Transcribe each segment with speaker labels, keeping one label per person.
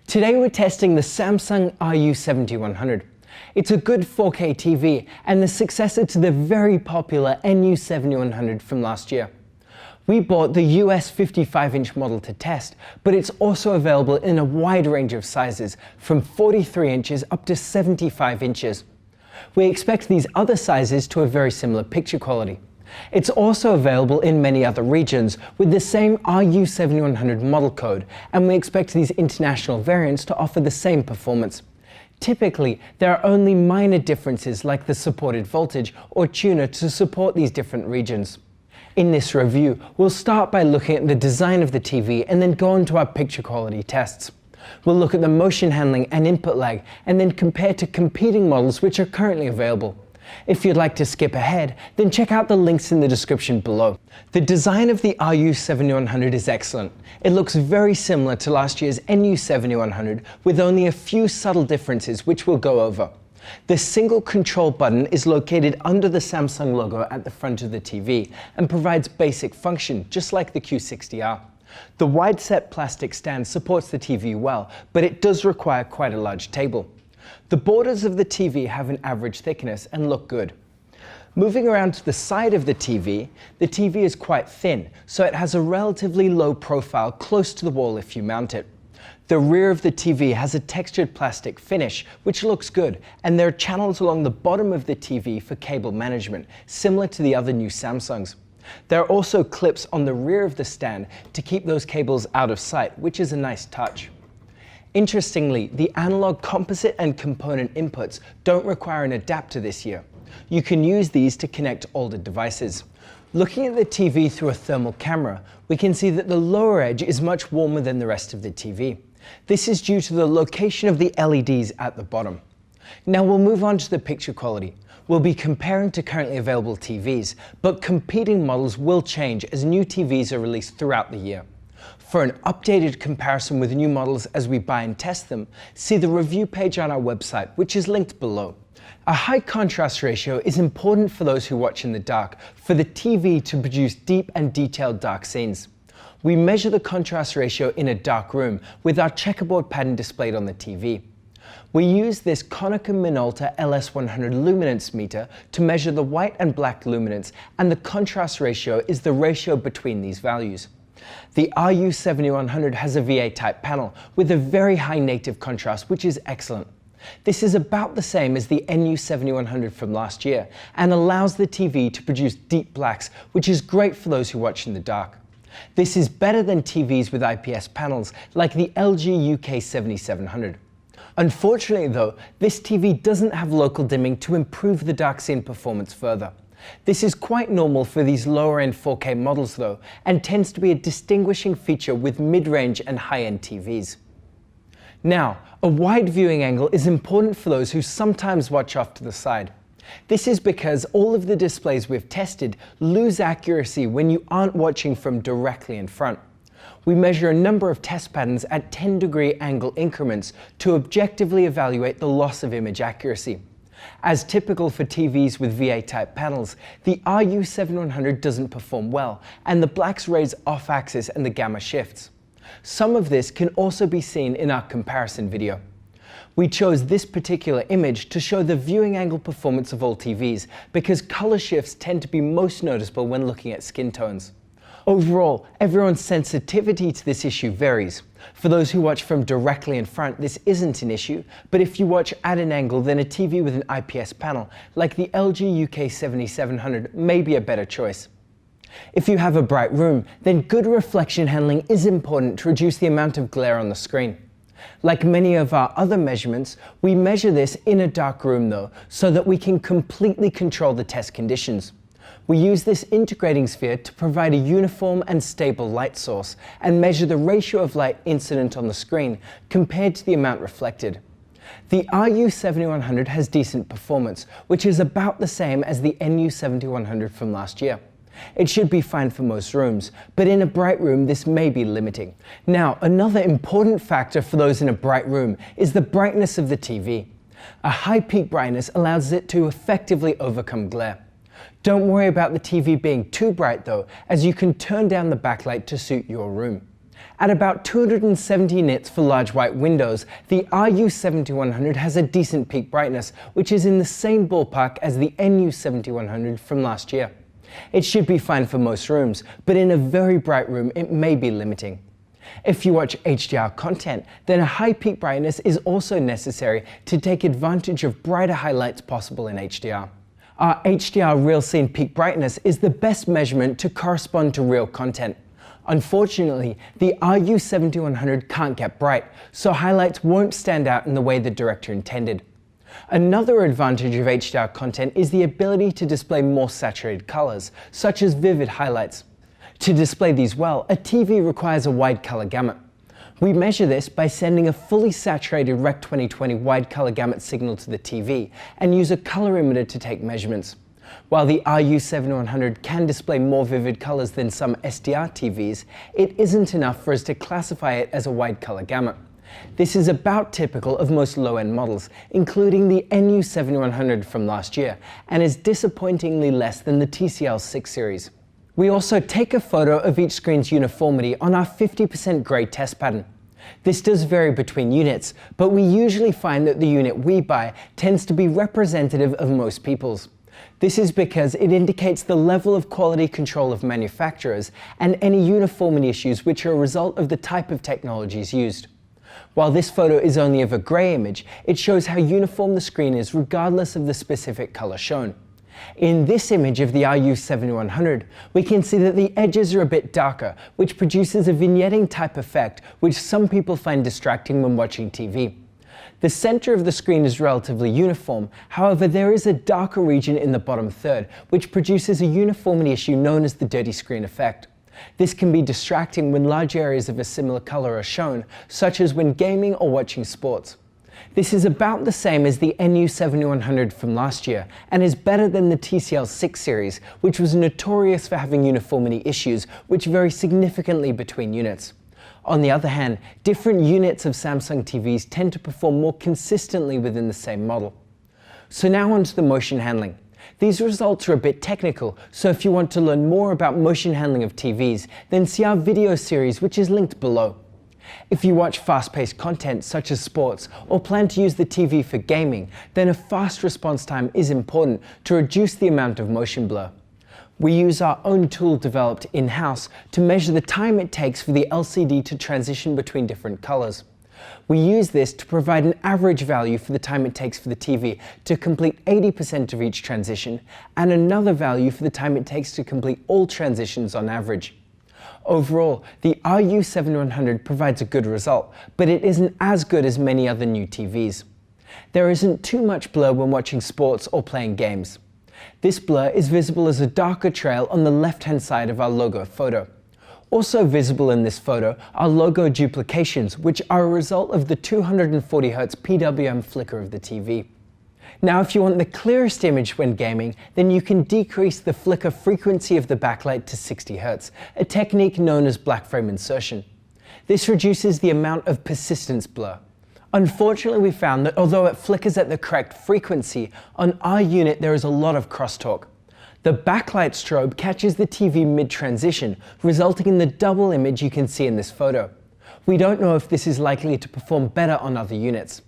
Speaker 1: Today we're testing the Samsung Ru7100. It's a good 4K TV and the successor to the very popular NU7100 from last year. We bought the US 55-inch model to test, but it's also available in a wide range of sizes, from 43 inches up to 75 inches. We expect these other sizes to have very similar picture quality. It's also available in many other regions with the same Ru7100 model code, and we expect these international variants to offer the same performance. Typically, there are only minor differences like the supported voltage or tuner to support these different regions. In this review, we'll start by looking at the design of the TV and then go on to our picture quality tests. We'll look at the motion handling and input lag and then compare to competing models which are currently available. If you'd like to skip ahead, then check out the links in the description below. The design of the Ru7100 is excellent. It looks very similar to last year's NU7100 with only a few subtle differences which we'll go over. The single control button is located under the Samsung logo at the front of the TV and provides basic function just like the Q60R. The wide-set plastic stand supports the TV well, but it does require quite a large table. The borders of the TV have an average thickness and look good. Moving around to the side of the TV is quite thin, so it has a relatively low profile close to the wall if you mount it. The rear of the TV has a textured plastic finish, which looks good, and there are channels along the bottom of the TV for cable management, similar to the other new Samsungs. There are also clips on the rear of the stand to keep those cables out of sight, which is a nice touch. Interestingly, the analog composite and component inputs don't require an adapter this year. You can use these to connect older devices. Looking at the TV through a thermal camera, we can see that the lower edge is much warmer than the rest of the TV. This is due to the location of the LEDs at the bottom. Now we'll move on to the picture quality. We'll be comparing to currently available TVs, but competing models will change as new TVs are released throughout the year. For an updated comparison with new models as we buy and test them, see the review page on our website, which is linked below. A high contrast ratio is important for those who watch in the dark, for the TV to produce deep and detailed dark scenes. We measure the contrast ratio in a dark room with our checkerboard pattern displayed on the TV. We use this Konica Minolta LS100 luminance meter to measure the white and black luminance, and the contrast ratio is the ratio between these values. The Ru7100 has a VA-type panel with a very high native contrast, which is excellent. This is about the same as the NU7100 from last year and allows the TV to produce deep blacks, which is great for those who watch in the dark. This is better than TVs with IPS panels like the LG UK7700. Unfortunately though, this TV doesn't have local dimming to improve the dark scene performance further. This is quite normal for these lower-end 4K models though, and tends to be a distinguishing feature with mid-range and high-end TVs. Now, a wide viewing angle is important for those who sometimes watch off to the side. This is because all of the displays we've tested lose accuracy when you aren't watching from directly in front. We measure a number of test patterns at 10-degree angle increments to objectively evaluate the loss of image accuracy. As typical for TVs with VA-type panels, the Ru7100 doesn't perform well, and the blacks raise off-axis and the gamma shifts. Some of this can also be seen in our comparison video. We chose this particular image to show the viewing angle performance of all TVs because color shifts tend to be most noticeable when looking at skin tones. Overall, everyone's sensitivity to this issue varies. For those who watch from directly in front, this isn't an issue, but if you watch at an angle, then a TV with an IPS panel, like the LG UK7700, may be a better choice. If you have a bright room, then good reflection handling is important to reduce the amount of glare on the screen. Like many of our other measurements, we measure this in a dark room though, so that we can completely control the test conditions. We use this integrating sphere to provide a uniform and stable light source and measure the ratio of light incident on the screen compared to the amount reflected. The Ru7100 has decent performance, which is about the same as the NU7100 from last year. It should be fine for most rooms, but in a bright room this may be limiting. Now, another important factor for those in a bright room is the brightness of the TV. A high peak brightness allows it to effectively overcome glare. Don't worry about the TV being too bright though, as you can turn down the backlight to suit your room. At about 270 nits for large white windows, the Ru7100 has a decent peak brightness, which is in the same ballpark as the NU7100 from last year. It should be fine for most rooms, but in a very bright room it may be limiting. If you watch HDR content, then a high peak brightness is also necessary to take advantage of brighter highlights possible in HDR. Our HDR real scene peak brightness is the best measurement to correspond to real content. Unfortunately, the Ru7100 can't get bright, so highlights won't stand out in the way the director intended. Another advantage of HDR content is the ability to display more saturated colors, such as vivid highlights. To display these well, a TV requires a wide color gamut. We measure this by sending a fully saturated Rec 2020 wide color gamut signal to the TV and use a colorimeter to take measurements. While the Ru7100 can display more vivid colors than some SDR TVs, it isn't enough for us to classify it as a wide color gamut. This is about typical of most low-end models, including the NU7100 from last year, and is disappointingly less than the TCL 6 series. We also take a photo of each screen's uniformity on our 50% grey test pattern. This does vary between units, but we usually find that the unit we buy tends to be representative of most people's. This is because it indicates the level of quality control of manufacturers and any uniformity issues which are a result of the type of technologies used. While this photo is only of a grey image, it shows how uniform the screen is regardless of the specific colour shown. In this image of the Ru7100, we can see that the edges are a bit darker, which produces a vignetting type effect which some people find distracting when watching TV. The center of the screen is relatively uniform, however there is a darker region in the bottom third, which produces a uniformity issue known as the dirty screen effect. This can be distracting when large areas of a similar color are shown, such as when gaming or watching sports. This is about the same as the NU7100 from last year, and is better than the TCL 6 series, which was notorious for having uniformity issues, which vary significantly between units. On the other hand, different units of Samsung TVs tend to perform more consistently within the same model. So now on to the motion handling. These results are a bit technical, so if you want to learn more about motion handling of TVs, then see our video series which is linked below. If you watch fast-paced content such as sports or plan to use the TV for gaming, then a fast response time is important to reduce the amount of motion blur. We use our own tool developed in-house to measure the time it takes for the LCD to transition between different colors. We use this to provide an average value for the time it takes for the TV to complete 80% of each transition, and another value for the time it takes to complete all transitions on average. Overall, the Ru7100 provides a good result, but it isn't as good as many other new TVs. There isn't too much blur when watching sports or playing games. This blur is visible as a darker trail on the left-hand side of our logo photo. Also visible in this photo are logo duplications, which are a result of the 240Hz PWM flicker of the TV. Now, if you want the clearest image when gaming, then you can decrease the flicker frequency of the backlight to 60Hz, a technique known as black frame insertion. This reduces the amount of persistence blur. Unfortunately, we found that although it flickers at the correct frequency, on our unit there is a lot of crosstalk. The backlight strobe catches the TV mid-transition, resulting in the double image you can see in this photo. We don't know if this is likely to perform better on other units.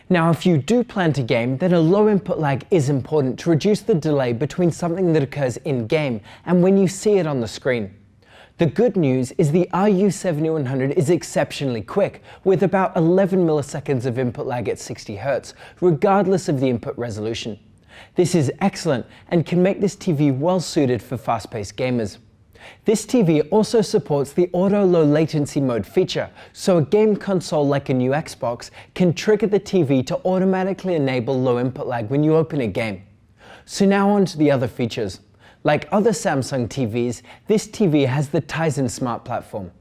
Speaker 1: Now, if you do plan to game, then a low input lag is important to reduce the delay between something that occurs in-game and when you see it on the screen. The good news is the Ru7100 is exceptionally quick, with about 11 milliseconds of input lag at 60Hz, regardless of the input resolution. This is excellent and can make this TV well suited for fast-paced gamers. This TV also supports the auto low latency mode feature, so a game console like a new Xbox can trigger the TV to automatically enable low input lag when you open a game. So now on to the other features. Like other Samsung TVs, this TV has the Tizen Smart platform.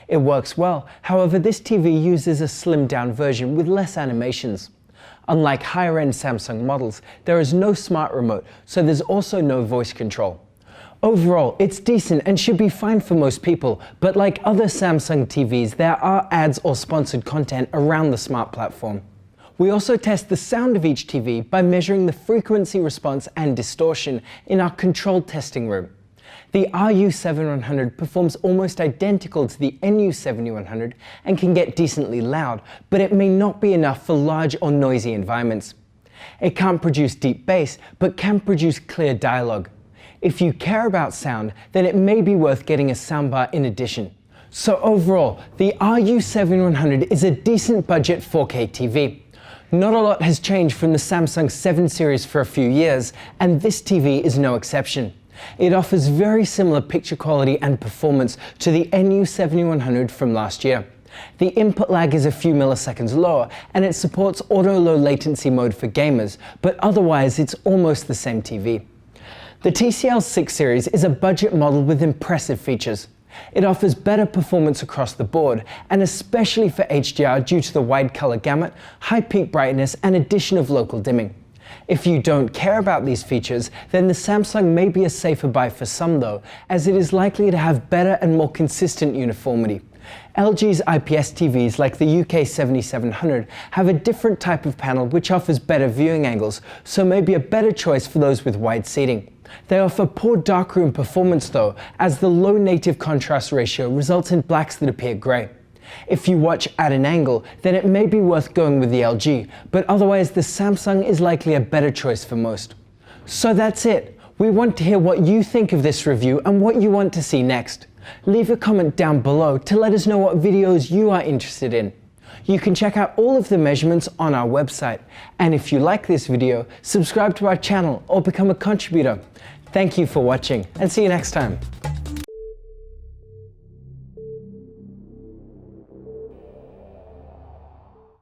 Speaker 1: It works well, however this TV uses a slimmed down version with less animations. Unlike higher-end Samsung models, there is no smart remote, so there's also no voice control. Overall, it's decent and should be fine for most people, but like other Samsung TVs, there are ads or sponsored content around the smart platform. We also test the sound of each TV by measuring the frequency response and distortion in our controlled testing room. The Ru7100 performs almost identical to the NU7100 and can get decently loud, but it may not be enough for large or noisy environments. It can't produce deep bass, but can produce clear dialogue. If you care about sound, then it may be worth getting a soundbar in addition. So overall, the Ru7100 is a decent budget 4K TV. Not a lot has changed from the Samsung 7 series for a few years, and this TV is no exception. It offers very similar picture quality and performance to the NU7100 from last year. The input lag is a few milliseconds lower, and it supports auto low latency mode for gamers, but otherwise it's almost the same TV. The TCL 6 series is a budget model with impressive features. It offers better performance across the board, and especially for HDR due to the wide color gamut, high peak brightness, and addition of local dimming. If you don't care about these features, then the Samsung may be a safer buy for some though, as it is likely to have better and more consistent uniformity. LG's IPS TVs like the UK 7700 have a different type of panel which offers better viewing angles, so may be a better choice for those with wide seating. They offer poor darkroom performance though, as the low native contrast ratio results in blacks that appear grey. If you watch at an angle, then it may be worth going with the LG, but otherwise the Samsung is likely a better choice for most. So that's it. We want to hear what you think of this review and what you want to see next. Leave a comment down below to let us know what videos you are interested in. You can check out all of the measurements on our website. And if you like this video, subscribe to our channel or become a contributor. Thank you for watching, and see you next time.